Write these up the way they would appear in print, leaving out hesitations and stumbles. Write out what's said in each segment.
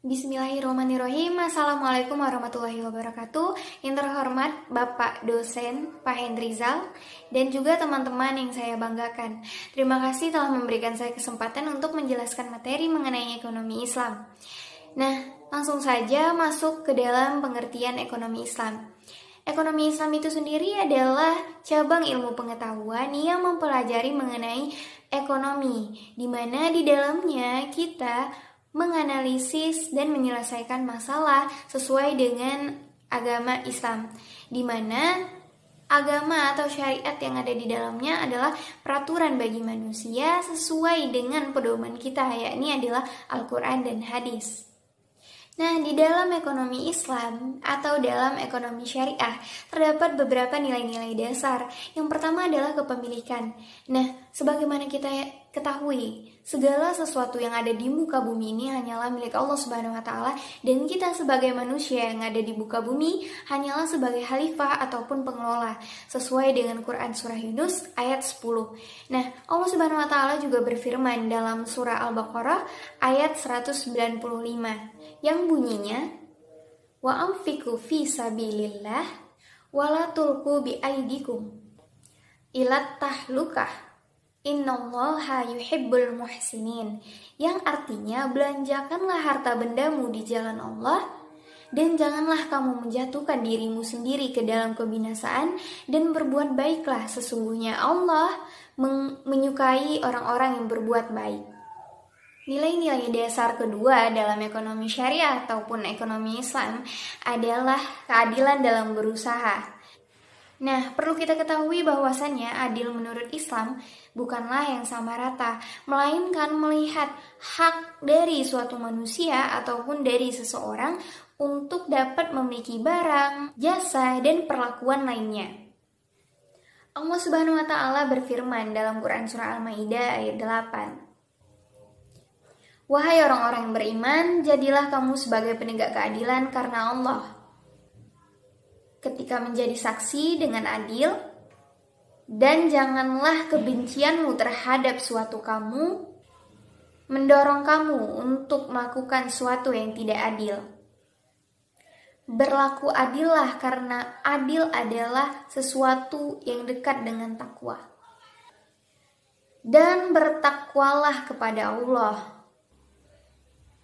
Bismillahirrahmanirrahim. Assalamualaikum warahmatullahi wabarakatuh. Yang terhormat Bapak dosen Pak Hendrizal dan juga teman-teman yang saya banggakan. Terima kasih telah memberikan saya kesempatan untuk menjelaskan materi mengenai ekonomi Islam. Nah, langsung saja masuk ke dalam pengertian ekonomi Islam. Ekonomi Islam itu sendiri adalah cabang ilmu pengetahuan yang mempelajari mengenai ekonomi, di mana di dalamnya kita menganalisis dan menyelesaikan masalah sesuai dengan agama Islam, di mana agama atau syariat yang ada di dalamnya adalah peraturan bagi manusia sesuai dengan pedoman kita, yakni adalah Al-Quran dan hadis. Nah, di dalam ekonomi Islam atau dalam ekonomi syariah terdapat beberapa nilai-nilai dasar. Yang pertama adalah kepemilikan. Nah, sebagaimana kita ketahui, segala sesuatu yang ada di muka bumi ini hanyalah milik Allah Subhanahu wa taala, dan kita sebagai manusia yang ada di muka bumi hanyalah sebagai khalifah ataupun pengelola, sesuai dengan Quran surah Yunus ayat 10. Nah, Allah Subhanahu wa taala juga berfirman dalam surah Al-Baqarah ayat 195 yang bunyinya, wa anfiqu fi sabilillah wa la tulqu bi aidikum ilat tahlukah innallaha yuhibbul muhsinin, yang artinya belanjakanlah harta bendamu di jalan Allah dan janganlah kamu menjatuhkan dirimu sendiri ke dalam kebinasaan, dan berbuat baiklah, sesungguhnya Allah menyukai orang-orang yang berbuat baik. Nilai-nilai dasar kedua dalam ekonomi syariah ataupun ekonomi Islam adalah keadilan dalam berusaha. Nah, perlu kita ketahui bahwasannya adil menurut Islam bukanlah yang sama rata, melainkan melihat hak dari suatu manusia ataupun dari seseorang untuk dapat memiliki barang, jasa, dan perlakuan lainnya. Allah Subhanahu wa taala berfirman dalam Quran surah Al-Maidah ayat 8. Wahai orang-orang yang beriman, jadilah kamu sebagai penegak keadilan karena Allah. Ketika menjadi saksi dengan adil, dan janganlah kebencianmu terhadap suatu kamu mendorong kamu untuk melakukan suatu yang tidak adil. Berlaku adillah karena adil adalah sesuatu yang dekat dengan takwa. Dan bertakwalah kepada Allah.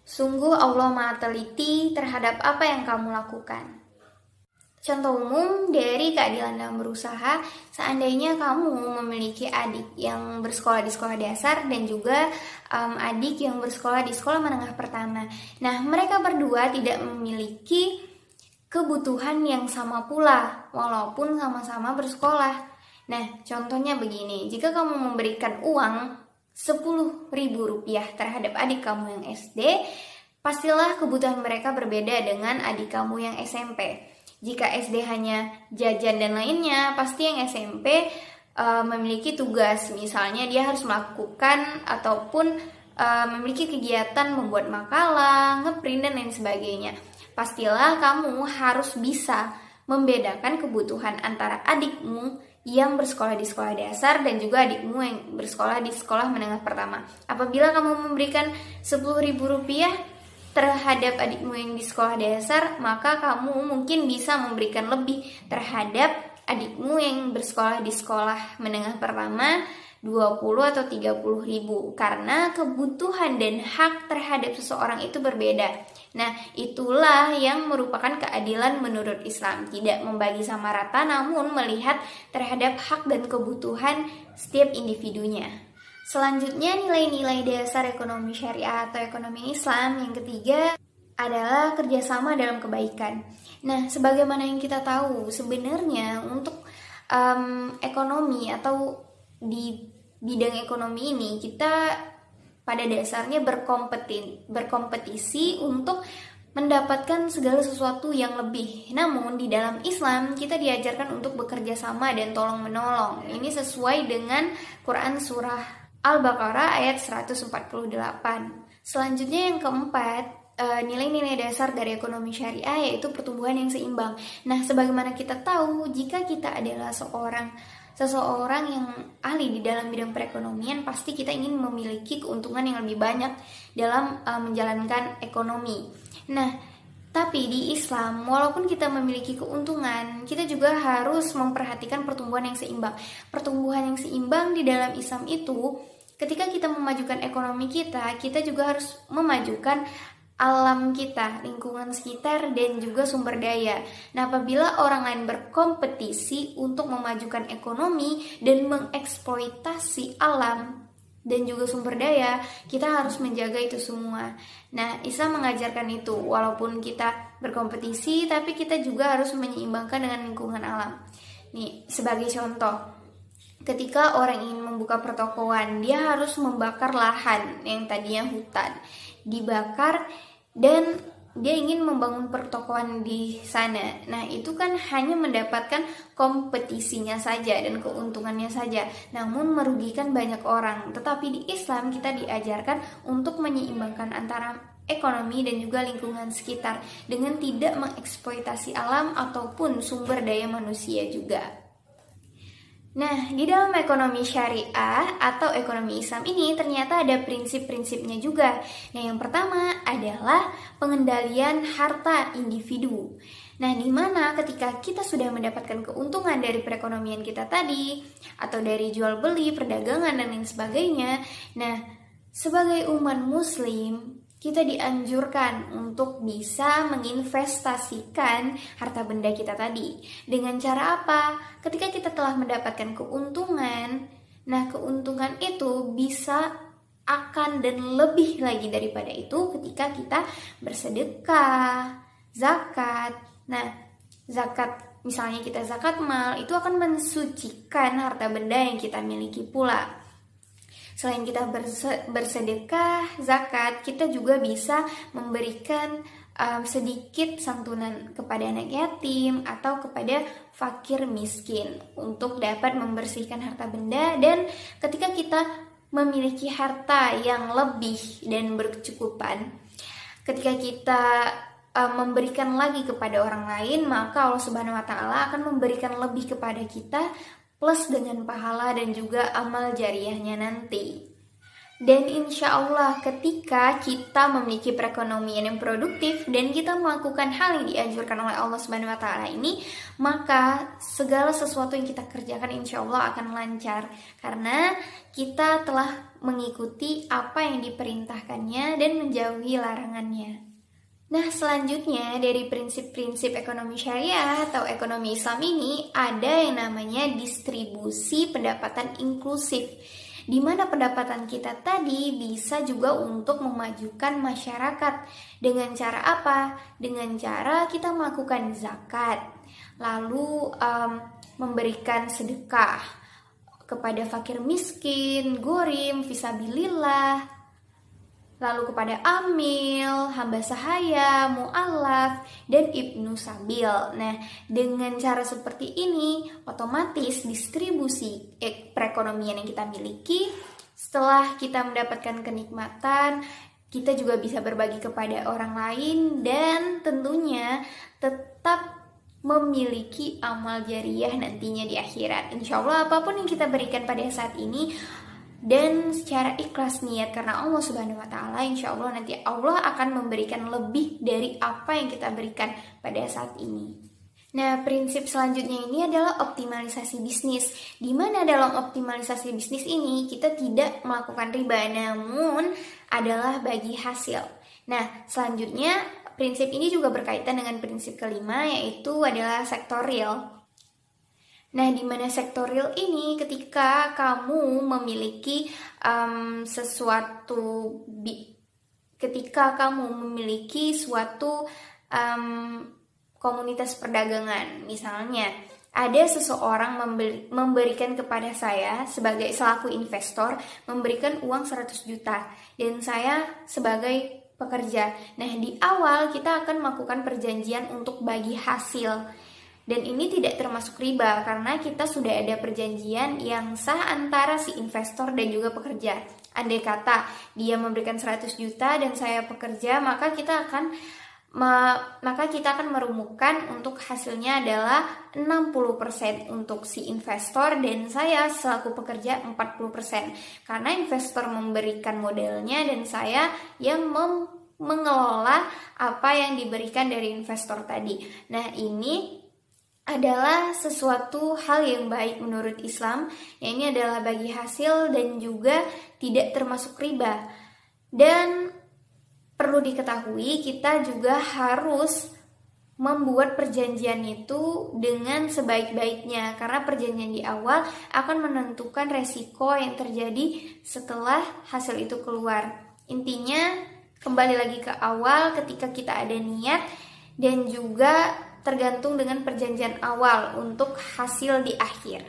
Sungguh Allah Maha teliti terhadap apa yang kamu lakukan. Contoh umum dari keadilan dalam berusaha, seandainya kamu memiliki adik yang bersekolah di sekolah dasar dan juga adik yang bersekolah di sekolah menengah pertama. Nah, mereka berdua tidak memiliki kebutuhan yang sama pula, walaupun sama-sama bersekolah. Nah, contohnya begini, jika kamu memberikan uang Rp10.000 terhadap adik kamu yang SD, pastilah kebutuhan mereka berbeda dengan adik kamu yang SMP. Jika SD hanya jajan dan lainnya, pasti yang SMP memiliki tugas, misalnya dia harus melakukan ataupun memiliki kegiatan membuat makalah, ngeprint, dan lain sebagainya. Pastilah kamu harus bisa membedakan kebutuhan antara adikmu yang bersekolah di sekolah dasar dan juga adikmu yang bersekolah di sekolah menengah pertama. Apabila kamu memberikan Rp10.000 terhadap adikmu yang di sekolah dasar, maka kamu mungkin bisa memberikan lebih terhadap adikmu yang bersekolah di sekolah menengah pertama, 20 atau 30.000, karena kebutuhan dan hak terhadap seseorang itu berbeda. Nah, itulah yang merupakan keadilan menurut Islam, tidak membagi sama rata namun melihat terhadap hak dan kebutuhan setiap individunya. Selanjutnya, nilai-nilai dasar ekonomi syariah atau ekonomi Islam yang ketiga adalah kerjasama dalam kebaikan. Nah, sebagaimana yang kita tahu, sebenarnya untuk ekonomi atau di bidang ekonomi ini kita pada dasarnya berkompetisi untuk mendapatkan segala sesuatu yang lebih. Namun di dalam Islam kita diajarkan untuk bekerja sama dan tolong menolong. Ini sesuai dengan Quran surah Al-Baqarah ayat 148. Selanjutnya yang keempat, nilai-nilai dasar dari ekonomi syariah yaitu pertumbuhan yang seimbang. Nah, sebagaimana kita tahu, jika kita adalah seorang seseorang yang ahli di dalam bidang perekonomian, pasti kita ingin memiliki keuntungan yang lebih banyak dalam menjalankan ekonomi. Nah, tapi di Islam, walaupun kita memiliki keuntungan, kita juga harus memperhatikan pertumbuhan yang seimbang. Pertumbuhan yang seimbang di dalam Islam itu, ketika kita memajukan ekonomi kita juga harus memajukan alam kita, lingkungan sekitar, dan juga sumber daya. Nah, apabila orang lain berkompetisi untuk memajukan ekonomi dan mengeksploitasi alam dan juga sumber daya, kita harus menjaga itu semua. Nah, Islam mengajarkan itu, walaupun kita berkompetisi, tapi kita juga harus menyeimbangkan dengan lingkungan alam. Nih, sebagai contoh, ketika orang ingin membuka pertokoan, dia harus membakar lahan yang tadinya hutan, dibakar, dan dia ingin membangun pertokoan di sana. Nah, itu kan hanya mendapatkan kompetisinya saja dan keuntungannya saja, namun merugikan banyak orang. Tetapi di Islam kita diajarkan untuk menyeimbangkan antara ekonomi dan juga lingkungan sekitar dengan tidak mengeksploitasi alam ataupun sumber daya manusia juga. Nah, di dalam ekonomi syariah atau ekonomi Islam ini ternyata ada prinsip-prinsipnya juga. Nah, yang pertama adalah pengendalian harta individu. Nah, di mana ketika kita sudah mendapatkan keuntungan dari perekonomian kita tadi, atau dari jual beli, perdagangan, dan lain sebagainya, nah, sebagai umat muslim, kita dianjurkan untuk bisa menginvestasikan harta benda kita tadi. Dengan cara apa? Ketika kita telah mendapatkan keuntungan, nah keuntungan itu bisa akan dan lebih lagi daripada itu ketika kita bersedekah, zakat. Nah, zakat, misalnya kita zakat mal, itu akan mensucikan harta benda yang kita miliki pula. Selain kita bersedekah, zakat, kita juga bisa memberikan sedikit santunan kepada anak yatim atau kepada fakir miskin untuk dapat membersihkan harta benda. Dan ketika kita memiliki harta yang lebih dan berkecukupan, ketika kita memberikan lagi kepada orang lain, maka Allah Subhanahu wa Ta'ala akan memberikan lebih kepada kita, plus dengan pahala dan juga amal jariahnya nanti. Dan insya Allah ketika kita memiliki perekonomian yang produktif dan kita melakukan hal yang dianjurkan oleh Allah Subhanahu wa Ta'ala ini, maka segala sesuatu yang kita kerjakan insya Allah akan lancar, karena kita telah mengikuti apa yang diperintahkannya dan menjauhi larangannya. Nah, selanjutnya dari prinsip-prinsip ekonomi syariah atau ekonomi Islam ini ada yang namanya distribusi pendapatan inklusif, di mana pendapatan kita tadi bisa juga untuk memajukan masyarakat. Dengan cara apa? Dengan cara kita melakukan zakat, lalu memberikan sedekah kepada fakir miskin, gorim, fisabilillah, lalu kepada amil, hamba sahaya, mu'alaf, dan ibnu sabil. Nah, dengan cara seperti ini, otomatis distribusi perekonomian yang kita miliki, setelah kita mendapatkan kenikmatan, kita juga bisa berbagi kepada orang lain, dan tentunya tetap memiliki amal jariah nantinya di akhirat. Insya Allah apapun yang kita berikan pada saat ini, dan secara ikhlas niat karena Allah Subhanahu wa Ta'ala, insya Allah nanti Allah akan memberikan lebih dari apa yang kita berikan pada saat ini. Nah, prinsip selanjutnya ini adalah optimalisasi bisnis, di mana dalam optimalisasi bisnis ini kita tidak melakukan riba, namun adalah bagi hasil. Nah, selanjutnya prinsip ini juga berkaitan dengan prinsip kelima, yaitu adalah sektor real. Nah, di mana sektor real ini ketika kamu memiliki ketika kamu memiliki suatu komunitas perdagangan, misalnya ada seseorang memberikan kepada saya sebagai selaku investor, memberikan uang 100 juta dan saya sebagai pekerja. Nah, di awal kita akan melakukan perjanjian untuk bagi hasil. Dan ini tidak termasuk riba karena kita sudah ada perjanjian yang sah antara si investor dan juga pekerja. Andai kata dia memberikan 100 juta dan saya pekerja, maka kita akan maka kita akan merumuhkan untuk hasilnya adalah 60% untuk si investor dan saya selaku pekerja 40%. Karena investor memberikan modalnya dan saya yang mengelola apa yang diberikan dari investor tadi. Nah, ini adalah sesuatu hal yang baik menurut Islam. Ya, ini adalah bagi hasil dan juga tidak termasuk riba. Dan perlu diketahui, kita juga harus membuat perjanjian itu dengan sebaik-baiknya, karena perjanjian di awal akan menentukan resiko yang terjadi setelah hasil itu keluar. Intinya, kembali lagi ke awal ketika kita ada niat dan juga tergantung dengan perjanjian awal untuk hasil di akhir.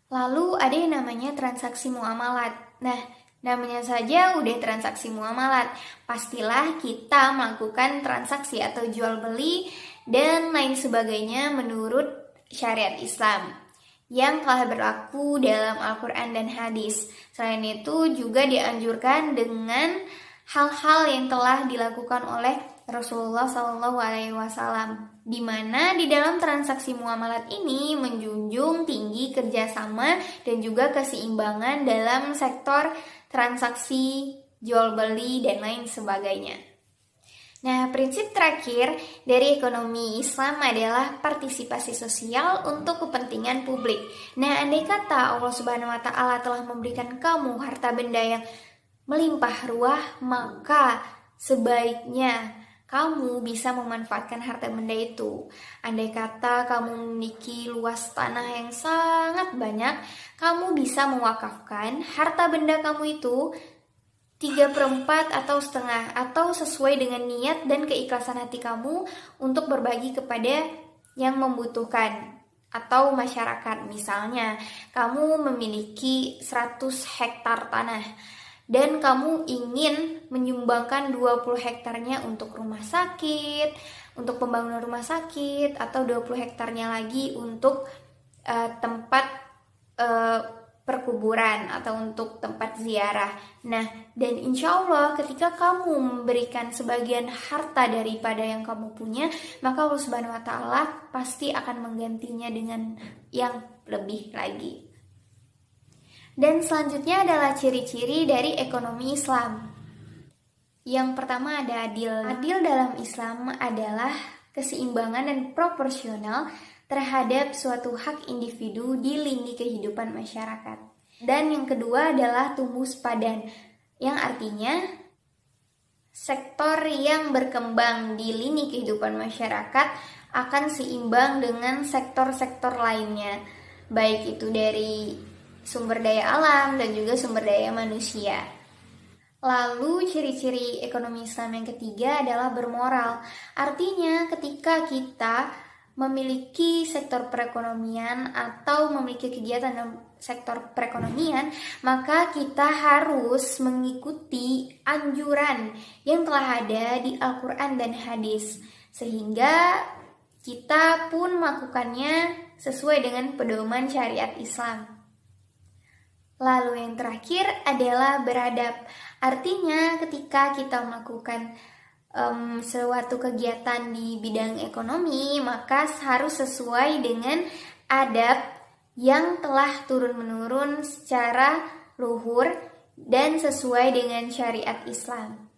Lalu ada yang namanya transaksi muamalat. Nah, namanya saja udah transaksi muamalat, pastilah kita melakukan transaksi atau jual beli dan lain sebagainya menurut syariat Islam yang telah berlaku dalam Al-Quran dan hadis. Selain itu juga dianjurkan dengan hal-hal yang telah dilakukan oleh Rasulullah SAW, di mana di dalam transaksi muamalat ini menjunjung tinggi kerjasama dan juga keseimbangan dalam sektor transaksi, jual beli, dan lain sebagainya. Nah, prinsip terakhir dari ekonomi Islam adalah partisipasi sosial untuk kepentingan publik. Nah, andai kata Allah Subhanahu wa Ta'ala telah memberikan kamu harta benda yang melimpah ruah, maka sebaiknya kamu bisa memanfaatkan harta benda itu. Andai kata kamu memiliki luas tanah yang sangat banyak, kamu bisa mewakafkan harta benda kamu itu 3/4 atau setengah, atau sesuai dengan niat dan keikhlasan hati kamu untuk berbagi kepada yang membutuhkan atau masyarakat. Misalnya, kamu memiliki 100 hektar tanah dan kamu ingin menyumbangkan 20 hektarnya untuk rumah sakit, untuk pembangunan rumah sakit, atau 20 hektarnya lagi untuk tempat perkuburan atau untuk tempat ziarah. Nah, dan insya Allah ketika kamu memberikan sebagian harta daripada yang kamu punya, maka Allah Subhanahu wa Ta'ala pasti akan menggantinya dengan yang lebih lagi. Dan selanjutnya adalah ciri-ciri dari ekonomi Islam. Yang pertama ada adil. Adil dalam Islam adalah keseimbangan dan proporsional terhadap suatu hak individu di lini kehidupan masyarakat. Dan yang kedua adalah tumbuh sepadan, yang artinya sektor yang berkembang di lini kehidupan masyarakat akan seimbang dengan sektor-sektor lainnya, baik itu dari sumber daya alam dan juga sumber daya manusia. Lalu ciri-ciri ekonomi Islam yang ketiga adalah bermoral. Artinya ketika kita memiliki sektor perekonomian atau memiliki kegiatan dalam sektor perekonomian, maka kita harus mengikuti anjuran yang telah ada di Al-Quran dan hadis, sehingga kita pun melakukannya sesuai dengan pedoman syariat Islam. Lalu yang terakhir adalah beradab. Artinya ketika kita melakukan suatu kegiatan di bidang ekonomi, maka harus sesuai dengan adab yang telah turun-menurun secara luhur dan sesuai dengan syariat Islam.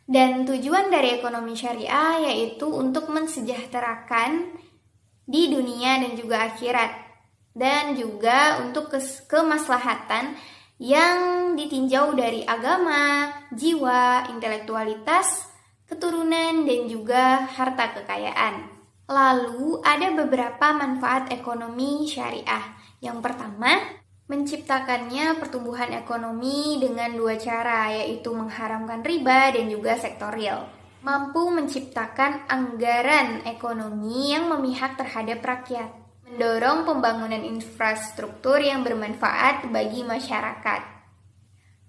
Dan tujuan dari ekonomi syariah yaitu untuk mensejahterakan di dunia dan juga akhirat, dan juga untuk kemaslahatan yang ditinjau dari agama, jiwa, intelektualitas, keturunan, dan juga harta kekayaan. Lalu ada beberapa manfaat ekonomi syariah. Yang pertama, menciptakannya pertumbuhan ekonomi dengan dua cara, yaitu mengharamkan riba dan juga sektor real. Mampu menciptakan anggaran ekonomi yang memihak terhadap rakyat. Mendorong pembangunan infrastruktur yang bermanfaat bagi masyarakat.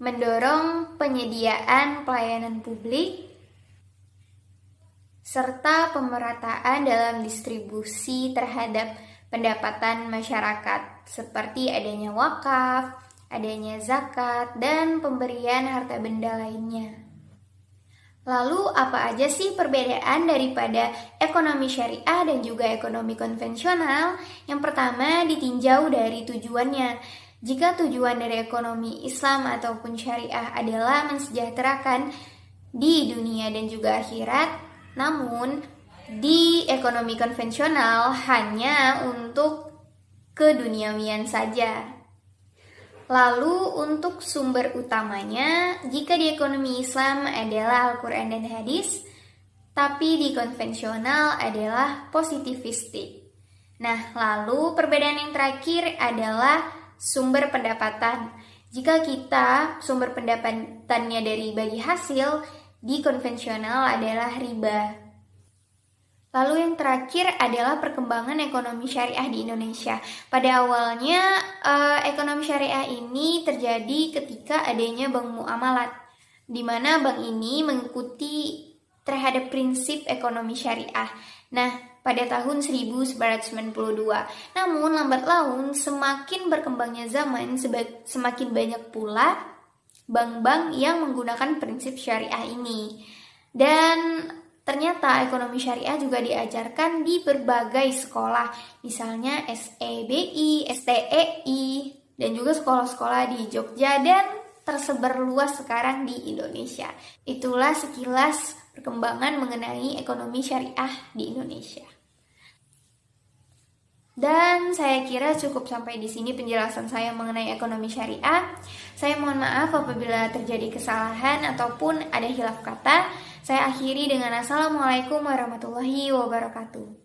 Mendorong penyediaan pelayanan publik serta pemerataan dalam distribusi terhadap pendapatan masyarakat, seperti adanya wakaf, adanya zakat, dan pemberian harta benda lainnya. Lalu apa aja sih perbedaan daripada ekonomi syariah dan juga ekonomi konvensional? Yang pertama ditinjau dari tujuannya. Jika tujuan dari ekonomi Islam ataupun syariah adalah mensejahterakan di dunia dan juga akhirat, namun di ekonomi konvensional hanya untuk keduniawian saja. Lalu untuk sumber utamanya, jika di ekonomi Islam adalah Al-Quran dan hadis, tapi di konvensional adalah positivistik. Nah, lalu perbedaan yang terakhir adalah sumber pendapatan. Jika kita sumber pendapatannya dari bagi hasil, di konvensional adalah riba. Lalu yang terakhir adalah perkembangan ekonomi syariah di Indonesia. Pada awalnya, ekonomi syariah ini terjadi ketika adanya bank muamalat, di mana bank ini mengikuti terhadap prinsip ekonomi syariah. Nah, pada tahun 1992. Namun, lambat laun semakin berkembangnya zaman, semakin banyak pula bank-bank yang menggunakan prinsip syariah ini. Dan ternyata ekonomi syariah juga diajarkan di berbagai sekolah, misalnya SEBI, STEI, dan juga sekolah-sekolah di Jogja dan tersebar luas sekarang di Indonesia. Itulah sekilas perkembangan mengenai ekonomi syariah di Indonesia. Dan saya kira cukup sampai di sini penjelasan saya mengenai ekonomi syariah. Saya mohon maaf apabila terjadi kesalahan ataupun ada hilaf kata. Saya akhiri dengan Assalamualaikum warahmatullahi wabarakatuh.